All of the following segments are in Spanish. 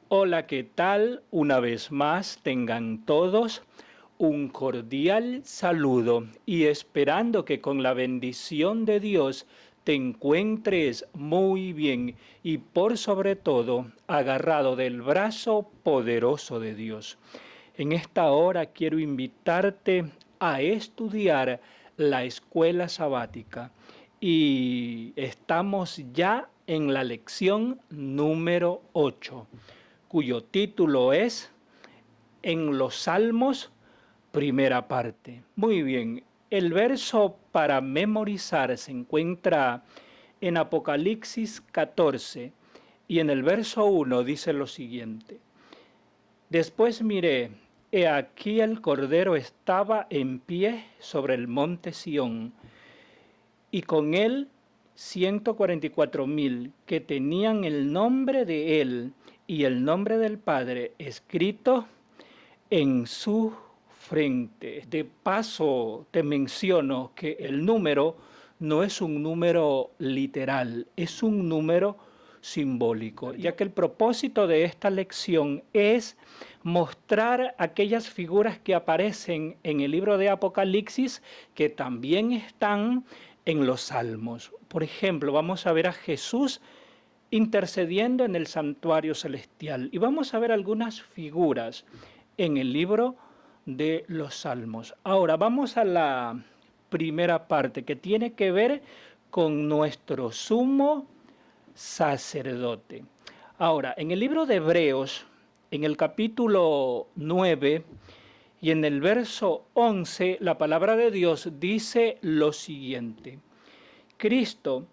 Hola, ¿qué tal? Una vez más tengan todos un cordial saludo y esperando que con la bendición de Dios te encuentres muy bien y por sobre todo agarrado del brazo poderoso de Dios. En esta hora quiero invitarte a estudiar la escuela sabática y estamos ya en la lección número 8, cuyo título es En los Salmos, primera parte. Muy bien, el verso para memorizar se encuentra en Apocalipsis 14 y en el verso 1 dice lo siguiente: Después miré, he aquí el Cordero estaba en pie sobre el monte Sión, y con él 144,000 que tenían el nombre de él y el nombre del Padre escrito en su frente. De paso, te menciono que el número no es un número literal, es un número simbólico, ya que el propósito de esta lección es mostrar aquellas figuras que aparecen en el libro de Apocalipsis que también están en los Salmos. Por ejemplo, vamos a ver a Jesús intercediendo en el santuario celestial y vamos a ver algunas figuras en el libro de los Salmos. Ahora vamos a la primera parte que tiene que ver con nuestro sumo sacerdote. Ahora, en el libro de Hebreos, en el capítulo 9 y en el verso 11, la palabra de Dios dice lo siguiente: Cristo,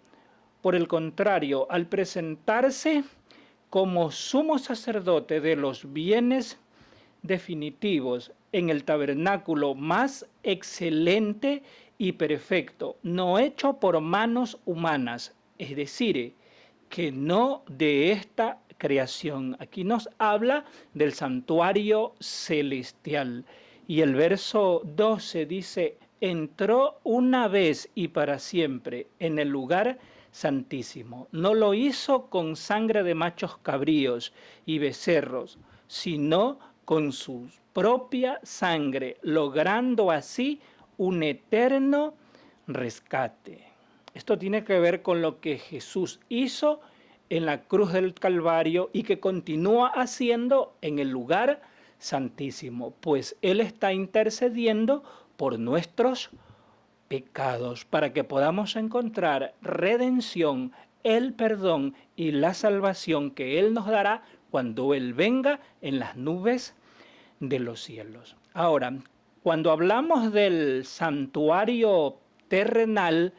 por el contrario, al presentarse como sumo sacerdote de los bienes definitivos en el tabernáculo más excelente y perfecto, no hecho por manos humanas, es decir, que no de esta creación. Aquí nos habla del santuario celestial. Y el verso 12 dice: entró una vez y para siempre en el lugar santísimo. No lo hizo con sangre de machos cabríos y becerros, sino con su propia sangre, logrando así un eterno rescate. Esto tiene que ver con lo que Jesús hizo en la cruz del Calvario y que continúa haciendo en el lugar santísimo, pues Él está intercediendo por nuestros pecados para que podamos encontrar redención, el perdón y la salvación que Él nos dará cuando Él venga en las nubes de los cielos. Ahora, cuando hablamos del santuario terrenal,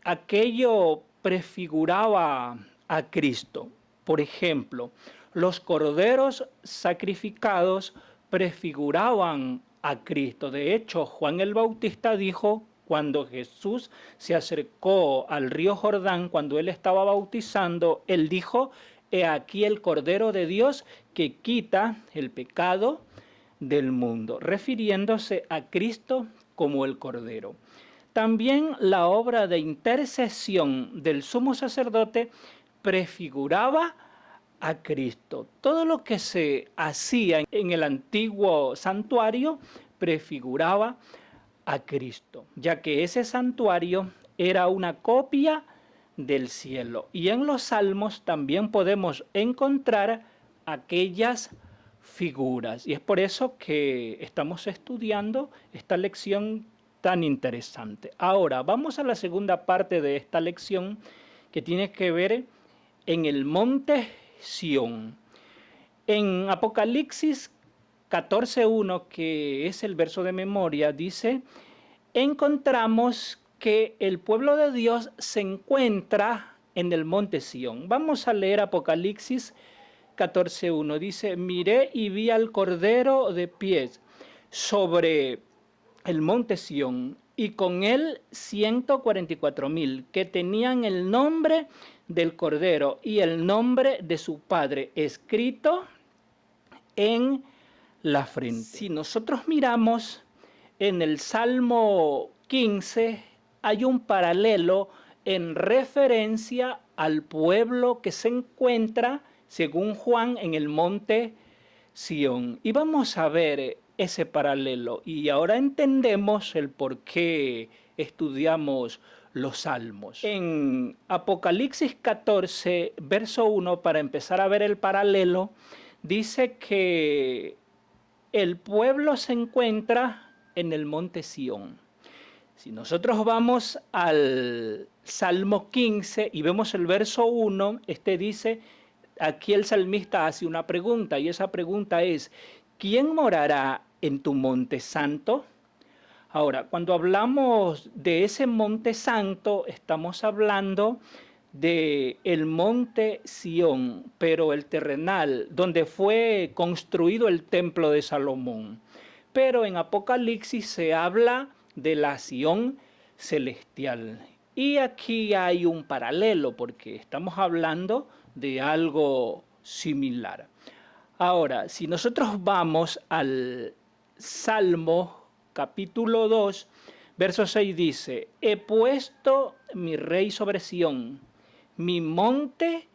aquello prefiguraba a Cristo. Por ejemplo, los corderos sacrificados prefiguraban a Cristo. De hecho, Juan el Bautista dijo, cuando Jesús se acercó al río Jordán, cuando él estaba bautizando, él dijo: he aquí el Cordero de Dios que quita el pecado del mundo, refiriéndose a Cristo como el Cordero. También la obra de intercesión del sumo sacerdote prefiguraba a Cristo. Todo lo que se hacía en el antiguo santuario prefiguraba a Cristo, ya que ese santuario era una copia del cielo. Y en los salmos también podemos encontrar aquellas figuras. Y es por eso que estamos estudiando esta lección tan interesante. Ahora, vamos a la segunda parte de esta lección que tiene que ver en el monte Sión. En Apocalipsis 14:1, que es el verso de memoria, dice: encontramos que el pueblo de Dios se encuentra en el monte Sión. Vamos a leer Apocalipsis 14:1. Dice: miré y vi al Cordero de pies sobre el monte Sión, y con él 144,000 que tenían el nombre del Cordero y el nombre de su Padre escrito en la frente. Si nosotros miramos en el Salmo 15, hay un paralelo en referencia al pueblo que se encuentra según Juan, en el monte Sión. Y vamos a ver ese paralelo. Y ahora entendemos el por qué estudiamos los salmos. En Apocalipsis 14, verso 1, para empezar a ver el paralelo, dice que el pueblo se encuentra en el monte Sión. Si nosotros vamos al Salmo 15 y vemos el verso 1, dice, aquí el salmista hace una pregunta, y esa pregunta es, ¿quién morará en tu monte santo? Ahora, cuando hablamos de ese monte santo, estamos hablando de el monte Sión, pero el terrenal, donde fue construido el templo de Salomón. Pero en Apocalipsis se habla de la Sión celestial. Y aquí hay un paralelo, porque estamos hablando de algo similar. Ahora, si nosotros vamos al Salmo capítulo 2, verso 6 dice, he puesto mi rey sobre Sión, mi monte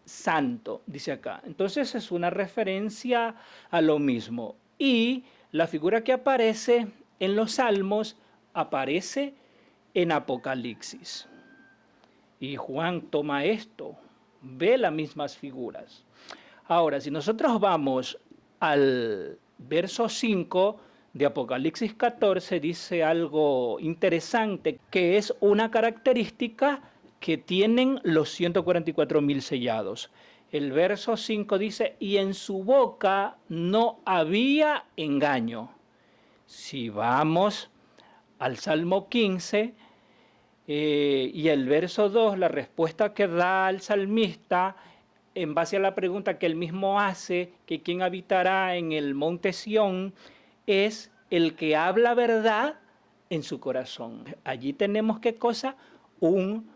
santo, dice acá. Entonces es una referencia a lo mismo. Y la figura que aparece en los Salmos aparece en Apocalipsis. Y Juan toma esto, ve las mismas figuras. Ahora, si nosotros vamos al verso 5 de Apocalipsis 14, dice algo interesante, que es una característica que tienen los 144,000 sellados. El verso 5 dice, y en su boca no había engaño. Si vamos al Salmo 15 y el verso 2, la respuesta que da el salmista en base a la pregunta que él mismo hace, que quién habitará en el monte Sión, es el que habla verdad en su corazón. Allí tenemos, ¿qué cosa? Un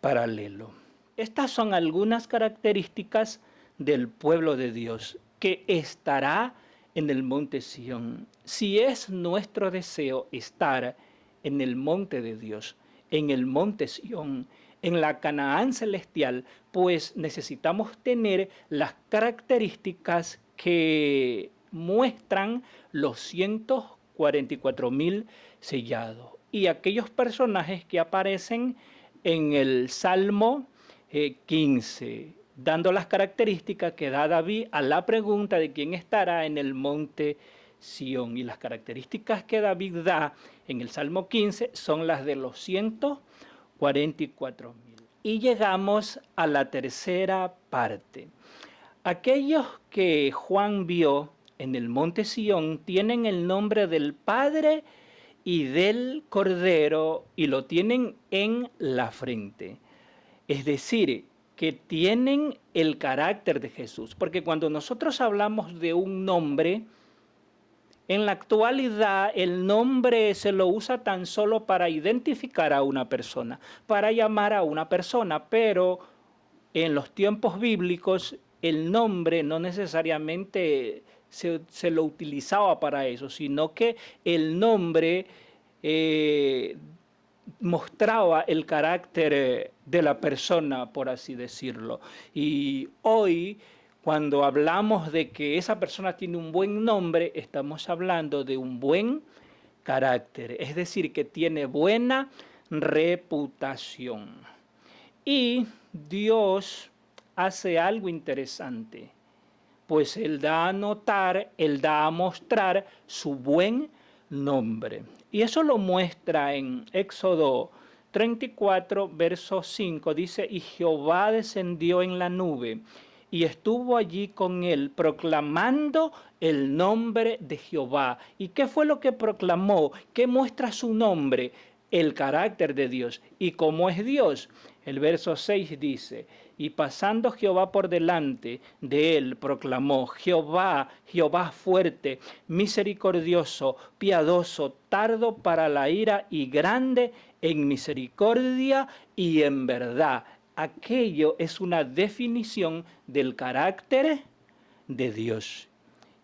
paralelo. Estas son algunas características del pueblo de Dios, que estará en el monte Sión. Si es nuestro deseo estar en el monte de Dios, en el monte Sión, en la Canaán celestial, pues necesitamos tener las características que muestran los 144,000 sellados. Y aquellos personajes que aparecen en el Salmo 15, dando las características que da David a la pregunta de quién estará en el monte Sión. Y las características que David da en el Salmo 15 son las de los 144,000. Y llegamos a la tercera parte. Aquellos que Juan vio en el monte Sión tienen el nombre del Padre y del Cordero y lo tienen en la frente. Es decir, que tienen el carácter de Jesús. Porque cuando nosotros hablamos de un nombre, en la actualidad el nombre se lo usa tan solo para identificar a una persona, para llamar a una persona, pero en los tiempos bíblicos el nombre no necesariamente se lo utilizaba para eso, sino que el nombre mostraba el carácter de la persona, por así decirlo. Y hoy, cuando hablamos de que esa persona tiene un buen nombre, estamos hablando de un buen carácter, es decir, que tiene buena reputación. Y Dios hace algo interesante, pues Él da a notar, Él da a mostrar su buen nombre. Y eso lo muestra en Éxodo 34, verso 5, dice, y Jehová descendió en la nube y estuvo allí con él, proclamando el nombre de Jehová. ¿Y qué fue lo que proclamó? ¿Qué muestra su nombre? El carácter de Dios. ¿Y cómo es Dios? El verso 6 dice, y pasando Jehová por delante de él, proclamó, Jehová, Jehová fuerte, misericordioso, piadoso, tardo para la ira y grande en misericordia y en verdad. Aquello es una definición del carácter de Dios.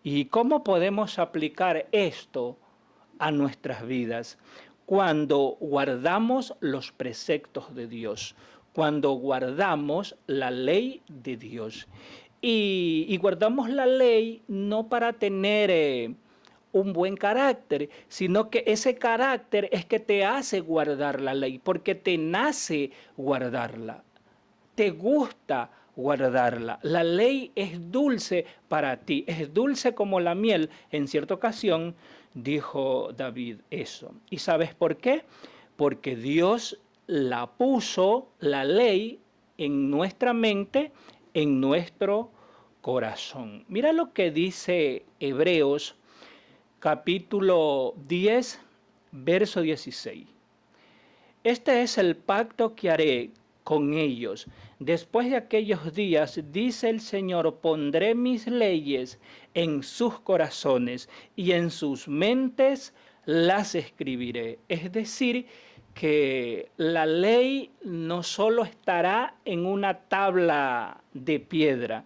¿Y cómo podemos aplicar esto a nuestras vidas? Cuando guardamos los preceptos de Dios, cuando guardamos la ley de Dios. y guardamos la ley no para tener un buen carácter, sino que ese carácter es que te hace guardar la ley, porque te nace guardarla, te gusta guardarla. La ley es dulce para ti, es dulce como la miel. En cierta ocasión dijo David eso. ¿Y sabes por qué? Porque Dios la puso, la ley, en nuestra mente, en nuestro corazón. Mira lo que dice Hebreos capítulo 10, verso 16. Este es el pacto que haré con ellos. Después de aquellos días, dice el Señor, pondré mis leyes en sus corazones y en sus mentes las escribiré. Es decir, que la ley no solo estará en una tabla de piedra,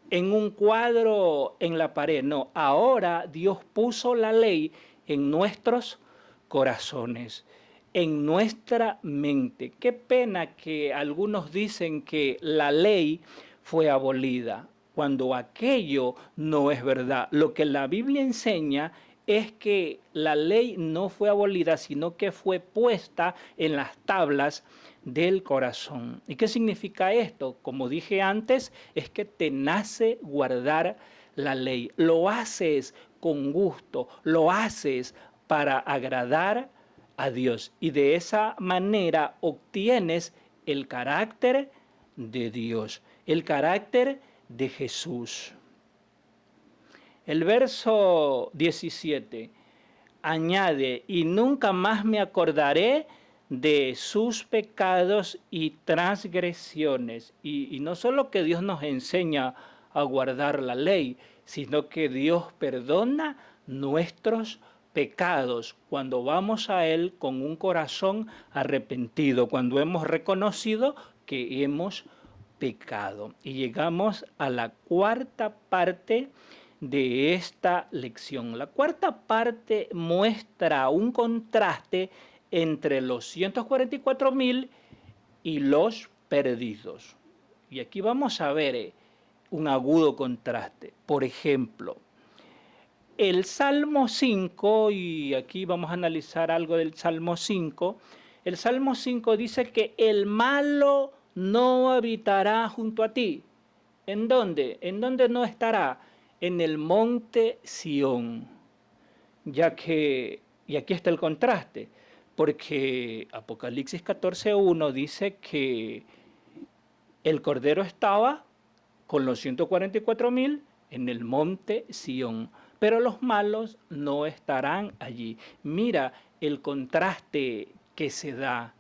en un cuadro en la pared, no, ahora Dios puso la ley en nuestros corazones, en nuestra mente. Qué pena que algunos dicen que la ley fue abolida, cuando aquello no es verdad. Lo que la Biblia enseña es que la ley no fue abolida, sino que fue puesta en las tablas del corazón. ¿Y qué significa esto? Como dije antes, es que te nace guardar la ley. Lo haces con gusto, lo haces para agradar a Dios. Y de esa manera obtienes el carácter de Dios, el carácter de Jesús. El verso 17 añade, y nunca más me acordaré de sus pecados y transgresiones. Y no solo que Dios nos enseña a guardar la ley, sino que Dios perdona nuestros pecados cuando vamos a Él con un corazón arrepentido, cuando hemos reconocido que hemos pecado. Y llegamos a la cuarta parte de esta lección. La cuarta parte muestra un contraste entre los 144,000 y los perdidos. Y aquí vamos a ver un agudo contraste. Por ejemplo, el Salmo 5, y aquí vamos a analizar algo del Salmo 5, el Salmo 5 dice que el malo no habitará junto a ti. ¿En dónde? ¿En dónde no estará? En el monte Sión, ya que, y aquí está el contraste, porque Apocalipsis 14:1 dice que el Cordero estaba con los 144,000 en el monte Sión, pero los malos no estarán allí. Mira el contraste que se da.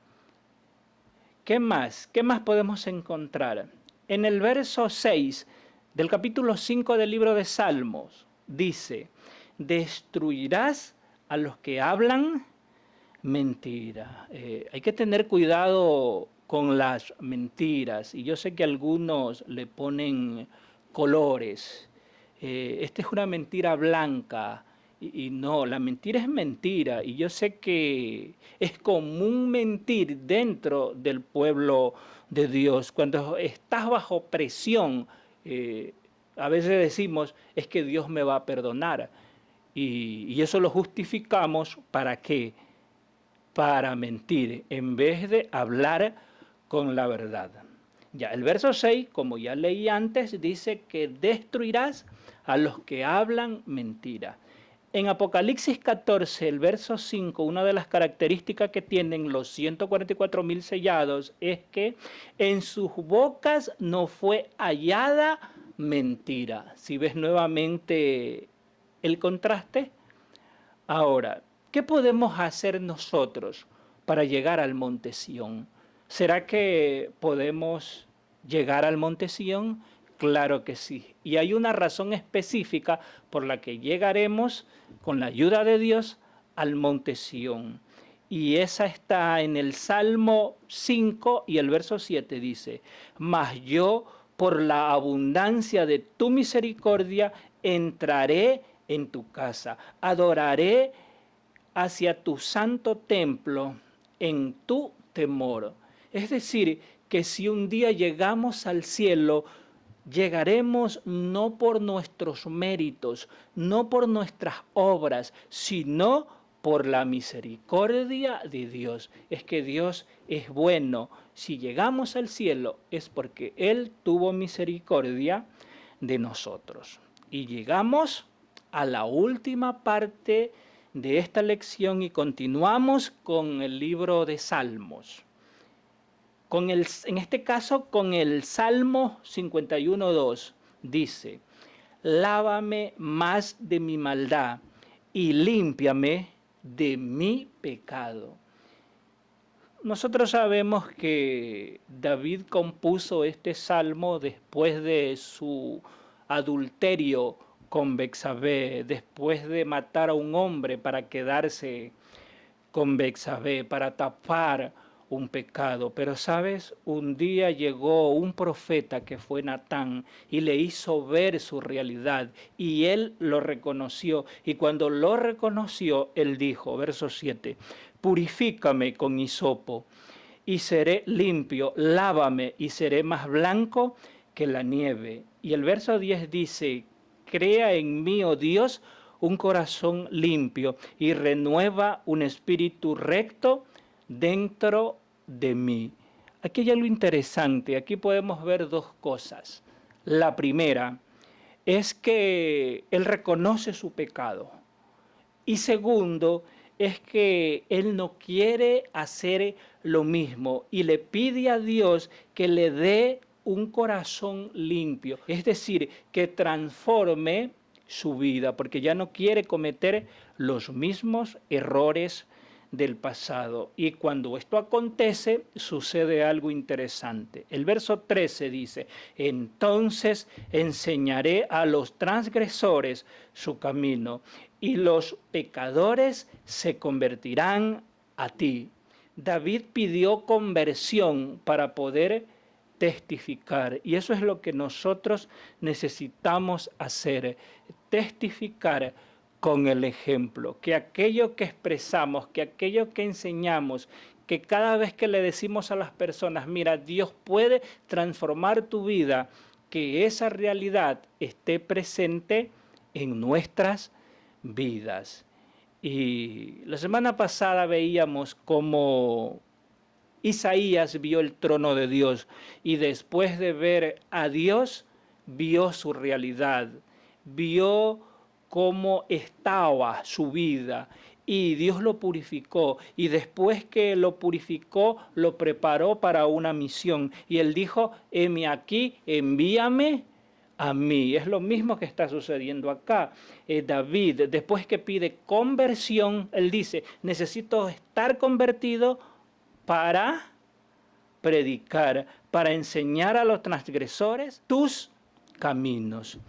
¿Qué más? ¿Qué más podemos encontrar? En el verso 6 del capítulo 5 del libro de Salmos, dice, destruirás a los que hablan mentira. Hay que tener cuidado con las mentiras, y yo sé que algunos le ponen colores. Esta es una mentira blanca, y no, la mentira es mentira, y yo sé que es común mentir dentro del pueblo de Dios. Cuando estás bajo presión, a veces decimos, es que Dios me va a perdonar, y eso lo justificamos, ¿para qué? Para mentir, en vez de hablar con la verdad. Ya, el verso 6, como ya leí antes, dice que destruirás a los que hablan mentira. En Apocalipsis 14, el verso 5, una de las características que tienen los 144,000 sellados es que en sus bocas no fue hallada mentira. Si ves nuevamente el contraste. Ahora, ¿qué podemos hacer nosotros para llegar al monte Sión? ¿Será que podemos llegar al monte Sión? Claro que sí. Y hay una razón específica por la que llegaremos, con la ayuda de Dios, al monte Sión. Y esa está en el Salmo 5 y el verso 7 dice, mas yo por la abundancia de tu misericordia entraré en tu casa, adoraré hacia tu santo templo en tu temor. Es decir, que si un día llegamos al cielo, llegaremos no por nuestros méritos, no por nuestras obras, sino por la misericordia de Dios. Es que Dios es bueno. Si llegamos al cielo es porque Él tuvo misericordia de nosotros. Y llegamos a la última parte de esta lección y continuamos con el libro de Salmos. En este caso, con el Salmo 51:2, dice: lávame más de mi maldad y límpiame de mi pecado. Nosotros sabemos que David compuso este salmo después de su adulterio con Betsabé, después de matar a un hombre para quedarse con Betsabé, para tapar un pecado. Pero sabes, un día llegó un profeta que fue Natán y le hizo ver su realidad y él lo reconoció. Y cuando lo reconoció, él dijo, verso 7, purifícame con hisopo y seré limpio, lávame y seré más blanco que la nieve. Y el verso 10 dice, crea en mí, oh Dios, un corazón limpio y renueva un espíritu recto dentro de mí. Aquí hay algo interesante, aquí podemos ver dos cosas. La primera es que él reconoce su pecado. Y segundo, es que él no quiere hacer lo mismo y le pide a Dios que le dé un corazón limpio, es decir, que transforme su vida, porque ya no quiere cometer los mismos errores del pasado. Y cuando esto acontece, sucede algo interesante. El verso 13 dice, entonces enseñaré a los transgresores su camino y los pecadores se convertirán a ti. David pidió conversión para poder testificar, y eso es lo que nosotros necesitamos hacer, testificar con el ejemplo, que aquello que expresamos, que aquello que enseñamos, que cada vez que le decimos a las personas, mira, Dios puede transformar tu vida, que esa realidad esté presente en nuestras vidas. Y la semana pasada veíamos cómo Isaías vio el trono de Dios y después de ver a Dios, vio su realidad, vio cómo estaba su vida y Dios lo purificó y después que lo purificó, lo preparó para una misión y él dijo, heme aquí, envíame a mí. Es lo mismo que está sucediendo acá. David, después que pide conversión, él dice, necesito estar convertido para predicar, para enseñar a los transgresores tus caminos.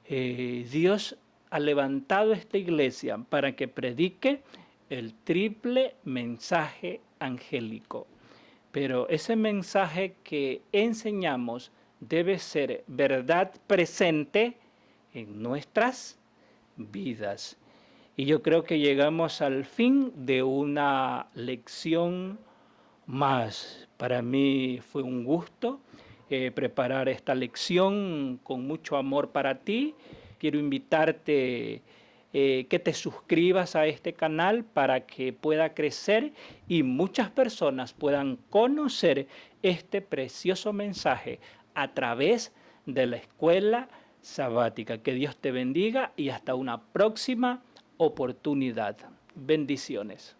Dios ha levantado esta iglesia para que predique el triple mensaje angélico. Pero ese mensaje que enseñamos debe ser verdad presente en nuestras vidas. Y yo creo que llegamos al fin de una lección más. Para mí fue un gusto preparar esta lección con mucho amor para ti. Quiero invitarte que te suscribas a este canal para que pueda crecer y muchas personas puedan conocer este precioso mensaje a través de la escuela sabática. Que Dios te bendiga y hasta una próxima oportunidad. Bendiciones.